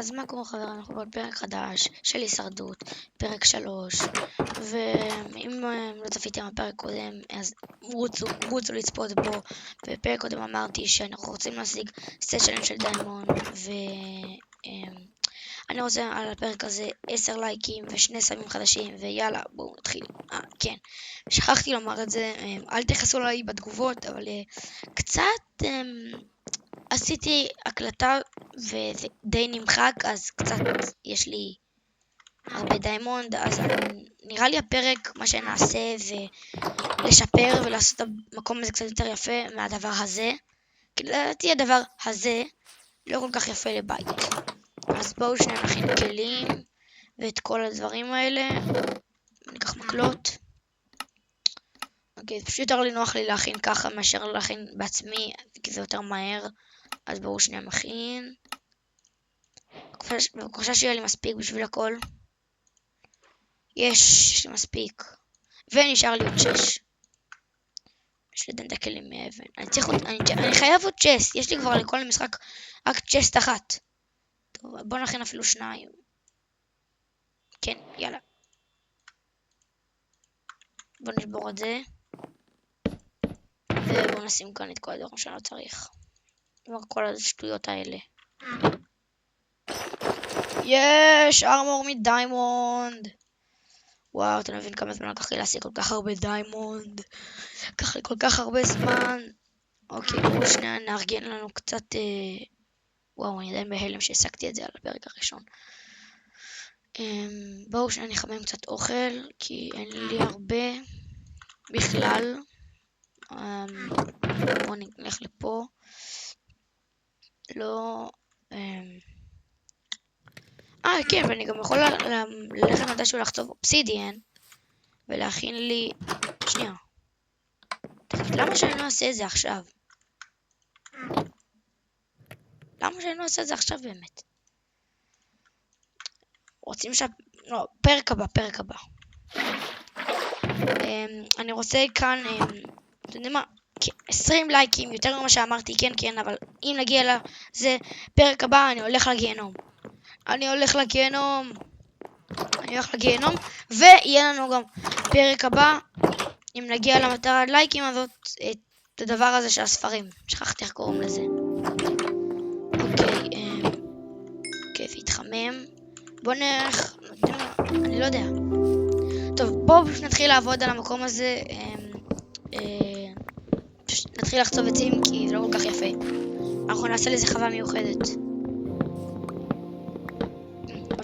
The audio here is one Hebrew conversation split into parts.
אז מה קורה חברים, אנחנו בפרק חדש של הישרדות, פרק 3, ואם לא צפיתם בפרק קודם, אז רוצו לצפות בו. בפרק קודם אמרתי שאנחנו רוצים להשיג סט שלם של דיימון, אני רוצה על הפרק הזה 10 לייקים ו2 סמים חדשים, ויאללה בואו נתחיל. כן, שכחתי לומר את זה, אל תכעסו עליי בתגובות, אבל קצת עשיתי הקלטה וזה די נמחק, אז קצת יש לי הרבה דיימונד, אז נראה לי הפרק מה שנעשה זה לשפר ולעשות את המקום הזה קצת יותר יפה מהדבר הזה, כי לדעתי הדבר הזה לא כל כך יפה לבית. אז בואו שנייה נכין כלים ואת כל הדברים האלה, ניקח מקלות. אוקיי, זה פשוט יותר לי נוח לי להכין ככה מאשר להכין בעצמי, כי זה יותר מהר. אז בואו שנייה מכין. בבקשה שיהיה לי מספיק בשביל הכל. יש לי מספיק. ונשאר לי עוד 6. יש לי דנדה כלים מאבן. אני חייב עוד צ'סט. יש לי כבר לכל משחק רק צ'סט אחת. טוב, בואו נכין אפילו 2. כן, יאללה. בואו נשבור את זה. ובואו נשים כאן את כל הדברים שאני לא צריך. כל השטויות האלה. יש! ארמור מדיימונד! וואו, אתה מבין כמה זמן לקח לי להשיג כל כך הרבה דיימונד. לקח לי כל כך הרבה זמן. אוקיי, בואו שנייה נארגן לנו קצת... וואו, אני עדיין בהלם שהשגתי את זה על הפרק הראשון. בואו שנייה נחמם קצת אוכל, כי אין לי הרבה בכלל. בואו נלך לפה. לא... כן, ואני גם יכול ללכת מתישהו לחצוב אובסידיאן ולהכין לי... שנייה. למה שאני לא אעשה את זה עכשיו? למה שאני לא אעשה את זה עכשיו באמת? רוצים לא, פרק הבא. אני רוצה כאן, אתם יודעים מה? 20 לייקים, יותר ממה שאמרתי, כן, אבל אם נגיע לזה, פרק הבא, אני הולך לגיהנום, ויהיה לנו גם פרק הבא, אם נגיע למטרת לייקים הזאת, את הדבר הזה של הספרים. שכחתי איך קוראים לזה. אוקיי, והתחמם. בוא נלך, אני לא יודע. טוב, בואו נתחיל לעבוד על המקום הזה. נתחיל לחצוב עצים, כי זה לא כל כך יפה. אנחנו נעשה לזה חווה מיוחדת.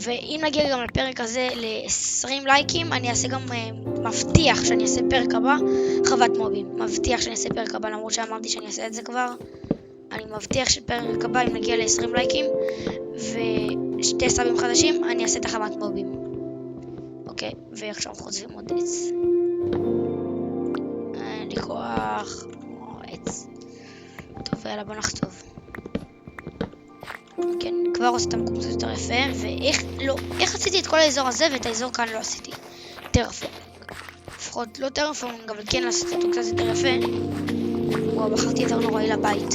ואם נגיע גם לפרק הזה ל-20 לייקים, אני אעשה גם מבטיח שאני אעשה פרק הבא חוות מובים. מבטיח שאני אעשה פרק הבא, למרות שאמרתי שאני אעשה את זה כבר. אני מבטיח שפרק הבא, אם נגיע ל-20 לייקים ו2 סבים חדשים, אני אעשה את החוות מובים. אוקיי, ועכשיו חוזבים עוד עץ. אין לי כוח. עץ. טוב, יאללה, בוא נחצוב. כן, כבר עושה את המקום קצת יותר יפה, ואיך עשיתי את כל האזור הזה, ואת האזור כאן לא עשיתי. טרפורמינג. לפחות לא טרפורמינג, אבל כן עשיתי אותו קצת יותר יפה. וואו, בחרתי יותר נוראי לבית.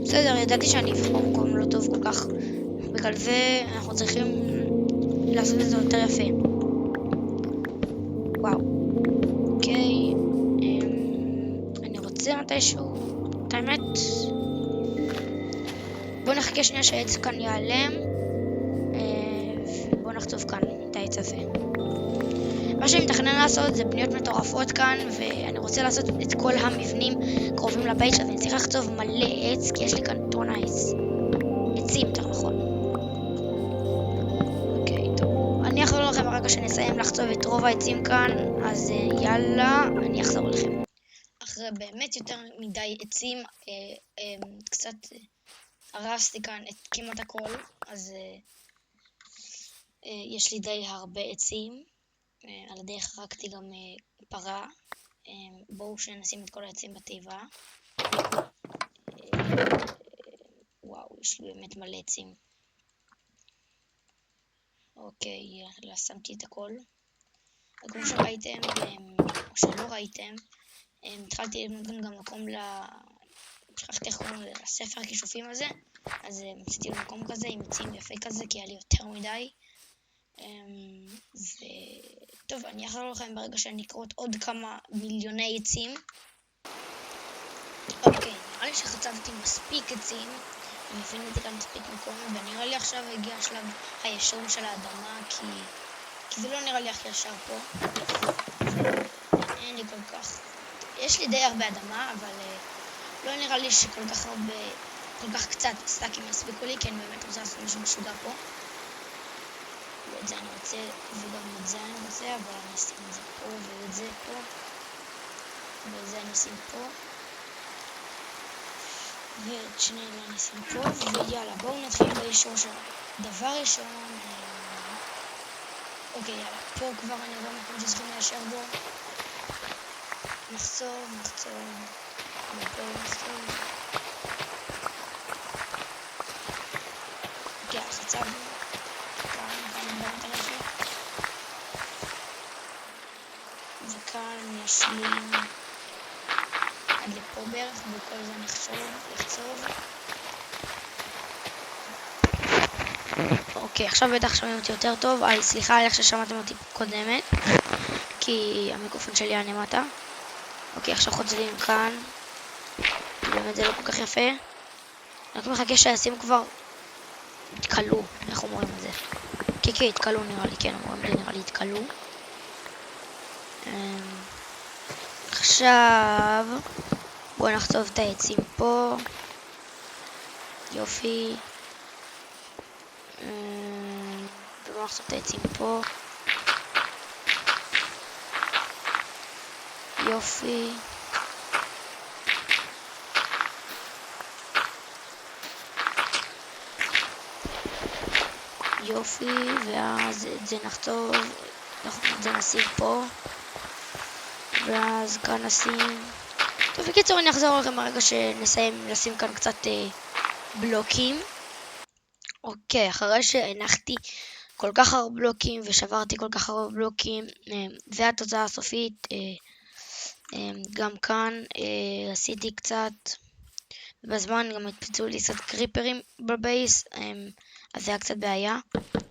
בסדר, ידעתי שאני אבחר במקום לא טוב כל כך. בגלל זה אנחנו צריכים לעשות את זה יותר יפה. וואו. אוקיי. אני רוצה מתישהו. את האמת. בואו נחכה שנייה שהעץ כאן ייעלם. בואו נחצוב כאן את העץ הזה. מה שאני מתכנן לעשות זה בניות מטורפות כאן, ואני רוצה לעשות את כל המבנים קרובים לבית, אז אני צריך לחצוב מלא עץ, כי יש לי כאן טון עצים, יותר נכון. אוקיי, טוב. אני אחזור לכם ברגע שנסיים לחצוב את רוב העצים כאן, אז יאללה, אני אחזור לכם. אחרי באמת יותר מדי עצים, קצת הרסתי כאן את כמעט הכל, אז יש לי די הרבה עצים. על הדרך הרגתי גם פרה. בואו שנשים את כל העצים בתיבה. וואו, יש לי באמת מלא עצים. אוקיי, שמתי את הכל. כמו שראיתם, או שלא ראיתם, התחלתי לבנות גם מקום שכחתי איך קוראים לספר הכישופים הזה. אז מצאתי למקום כזה עם עצים יפה כזה, כי היה לי יותר מדי. וטוב, אני אחזור לכם ברגע שאני אקרות עוד כמה מיליוני עצים. אוקיי, נראה לי שחצבתי מספיק עצים, ופיניתי כאן מספיק מקום, ונראה לי עכשיו הגיע השלב הישום של האדמה, כי זה לא נראה לי הכי ישר פה. אין לי כל כך, יש לי די הרבה אדמה, אבל לא נראה לי שכל כך הרבה, כל כך קצת סטאקים יספיקו לי, כי אני באמת רוצה לעשות משהו משוגע פה. ואת זה אני רוצה, וגם את זה אני רוצה, אבל אני אשים את זה פה, ואת זה פה, ואת זה אני אשים פה, ואת שני אלה אני אשים פה, ויאללה, בואו נתחיל באישור של דבר ראשון. אוקיי, יאללה, פה כבר אני רואה מקום שצריכים לאשר בו. נחצוב, ופה נחצוב. אוקיי, חצבנו. וכאן נשלים עד לפה בערך, וכל זה לחצוב. אוקיי, עכשיו בטח שומעים אותי יותר טוב. סליחה על איך ששמעתם אותי קודמת, כי המיקרופון שלי היה למטה. אוקיי, עכשיו חוצבים כאן. באמת זה לא כל כך יפה. רק מחכה שהעצים כבר התקלו, איך אומרים את זה? כן, התקלו נראה לי, כן, אומרים לי נראה לי התקלו. עכשיו בואו נחצוב את העצים פה. יופי. ובואו נחצוב את העצים פה. יופי. יופי, ואז את זה נחצוב, את זה נשים פה, ואז כאן נשים. טוב, בקיצור אני אחזור לכם ברגע שנסיים לשים כאן קצת בלוקים. אוקיי, אחרי שהנחתי כל כך הרבה בלוקים ושברתי כל כך הרבה בלוקים, זה התוצאה הסופית. גם כאן עשיתי קצת, בזמן גם התפצעו לי קצת קריפרים בבייס, אז זה היה קצת בעיה.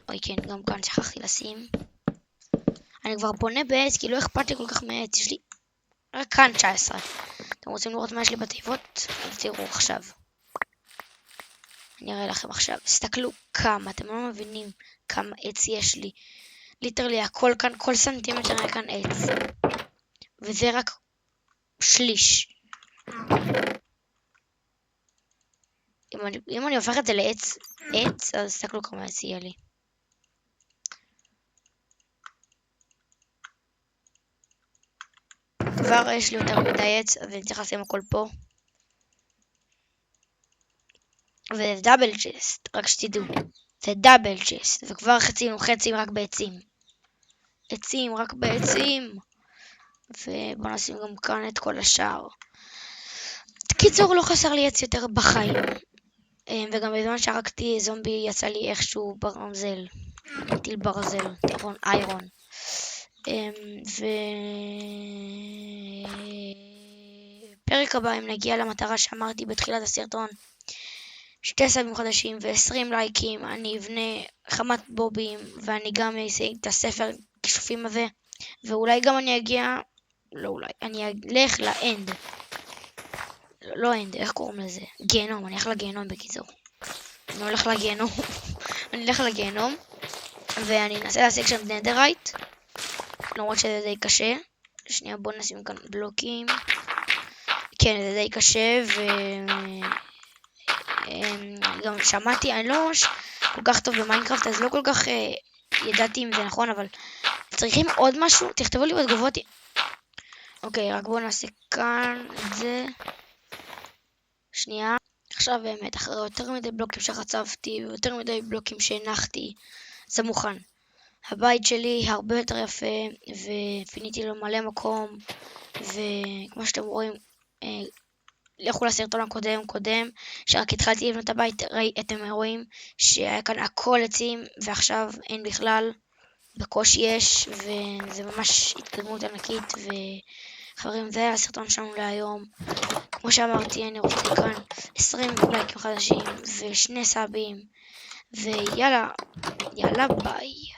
אוי כן, גם כאן שכחתי לשים. אני כבר בונה בעץ, כי לא אכפת לי כל כך מעץ, יש לי רק כאן 19. אתם רוצים לראות מה יש לי בתיבות? אז תראו עכשיו. אני אראה לכם עכשיו. תסתכלו כמה, אתם לא מבינים כמה עץ יש לי. ליטרלי הכל כאן, כל סנטימטר היה כאן עץ. וזה רק שליש. אם אני הופך את זה לעץ, אז תסתכלו כמה עץ יהיה לי. כבר יש לי יותר מדי עץ, אז אני צריך לשים הכל פה. וזה דאבל צ'סט, רק שתדעו. זה דאבל צ'סט, וכבר חצי רק בעצים. עצים, רק בעצים. ובוא נשים גם כאן את כל השאר. קיצור, לא חסר לי עץ יותר בחיים. וגם בזמן שהרגתי זומבי יצא לי איכשהו ברזל. טיל ברזל, תיכון איירון. פרק הבא, אם נגיע למטרה שאמרתי בתחילת הסרטון, 2 סאבים חדשים ו20 לייקים, אני אבנה חמת בובים, ואני גם אעשה את הספר כישופים הזה, ואולי גם אני אגיע, לא אולי, אני אלך לאנד. לא אנד, איך קוראים לזה? גיהנום, אני אלך לגיהנום בקיצור. אני הולך לגיהנום, אני אלך לגיהנום, ואני אנסה להשיג שם נדרייט, למרות שזה די קשה. שנייה, בואו נשים כאן בלוקים. כן, זה די קשה, גם שמעתי, אני לא ממש כל כך טוב במיינקראפט, אז לא כל כך ידעתי אם זה נכון, אבל צריכים עוד משהו, תכתבו לי בתגובות. אוקיי, רק בואו נעשה כאן את זה. שנייה. עכשיו באמת, אחרי יותר מדי בלוקים שחצבתי, ויותר מדי בלוקים שהנחתי, זה מוכן. הבית שלי הרבה יותר יפה, ופיניתי לו מלא מקום, וכמו שאתם רואים, לכו לסרטון הקודם, שרק התחלתי לבנות את הבית, אתם רואים שהיה כאן הכל עצים, ועכשיו אין בכלל, בקושי יש, וזה ממש התקדמות ענקית, וחברים, זה היה הסרטון שלנו להיום. כמו שאמרתי, אני רוצה כאן 20 לייקים חדשים ו2 סאבים, ויאללה, ביי.